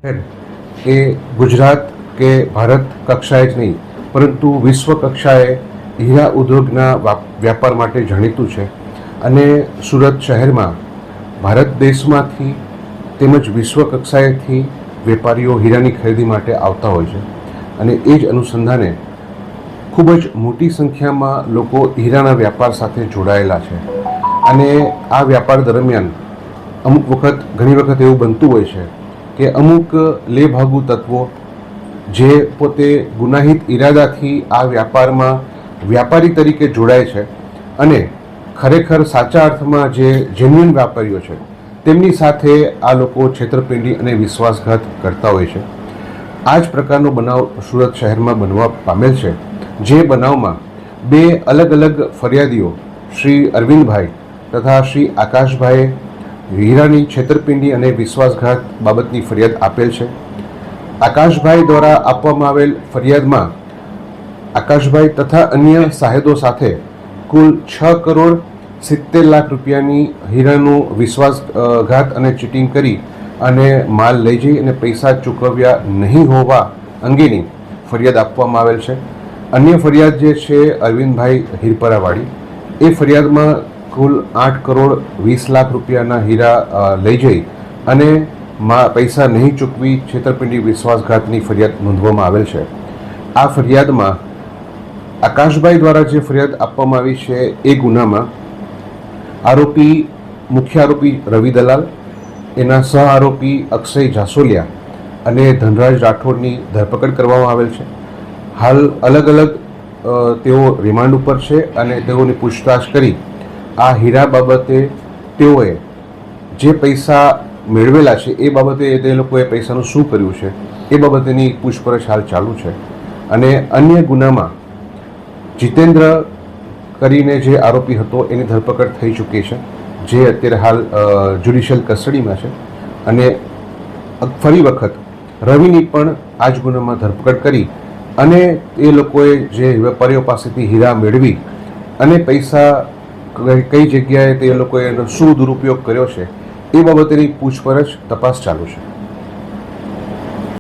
એ ગુજરાત કે ભારત કક્ષાએ જ નહીં પરંતુ વિશ્વ કક્ષાએ હીરા ઉદ્યોગના વ્યાપાર માટે જાણીતું છે અને સુરત શહેરમાં ભારત દેશમાંથી તેમજ વિશ્વ કક્ષાએથી વેપારીઓ હીરાની ખરીદી માટે આવતા હોય છે અને એ જ અનુસંધાને ખૂબ જ મોટી સંખ્યામાં લોકો હીરાના વ્યાપાર સાથે જોડાયેલા છે અને આ વ્યાપાર દરમિયાન ઘણી વખત એવું બનતું હોય છે કે અમુક લેભાગુ તત્વો જે પોતે ગુનાહિત ઈરાદાથી આ વ્યાપારમાં વ્યાપારી તરીકે જોડાય છે અને ખરેખર સાચા અર્થમાં જે જેન્યુઇન વ્યાપારીઓ છે તેમની સાથે આ લોકો છેતરપિંડી અને વિશ્વાસઘાત કરતા હોય છે. આ જ પ્રકારનો બનાવ સુરત શહેરમાં બનવા પામેલ છે, જે બનાવમાં બે અલગ અલગ ફરિયાદીઓ શ્રી અરવિંદભાઈ તથા શ્રી આકાશભાઈએ હીરાની છેતરપિંડી અને વિશ્વાસઘાત બાબતની ફરિયાદ આપેલ છે. આકાશભાઈ દ્વારા આપવામાં આવેલ ફરિયાદમાં આકાશભાઈ તથા અન્ય સાહેદો સાથે કુલ 6 કરોડ 70 લાખ રૂપિયાની હીરાનું વિશ્વાસઘાત અને ચીટિંગ કરી અને માલ લઈ જઈ અને પૈસા ચૂકવ્યા નહીં હોવા અંગેની ફરિયાદ આપવામાં આવેલ છે. અન્ય ફરિયાદ જે છે અરવિંદભાઈ હીરપરાવાળી, એ ફરિયાદમાં કુલ 8 કરોડ 20 લાખ રૂપિયાના હીરા લઈ જઈ અને પૈસા નહીં ચૂકવી છેતરપિંડી વિશ્વાસઘાતની ફરિયાદ નોંધવામાં આવેલ છે. આ ફરિયાદમાં આકાશભાઈ દ્વારા જે ફરિયાદ આપવામાં આવી છે એ ગુનામાં મુખ્ય આરોપી રવિ દલાલ, એના સહ આરોપી અક્ષય જાસોલિયા અને ધનરાજ રાઠોડની ધરપકડ કરવામાં આવેલ છે. હાલ અલગ અલગ તેઓ રિમાન્ડ ઉપર છે અને તેઓની પૂછતાછ કરી આ હીરા બાબતે તેઓએ જે પૈસા મેળવેલા છે એ બાબતે તે લોકોએ પૈસાનું શું કર્યું છે એ બાબતેની પૂછપરછ હાલ ચાલુ છે. અને અન્ય ગુનામાં જીતેન્દ્ર કરીને જે આરોપી હતો એની ધરપકડ થઈ ચૂકી છે, જે અત્યારે હાલ જ્યુડિશિયલ કસ્ટડીમાં છે. અને ફરી વખત રવિની પણ આ જ ગુનામાં ધરપકડ કરી અને એ લોકોએ જે વેપારીઓ પાસેથી હીરા મેળવી અને પૈસા કઈ જગ્યાએ તે લોકોએ શું દુરુપયોગ કર્યો છે એ બાબતેની પૂછપરછ તપાસ ચાલુ છે.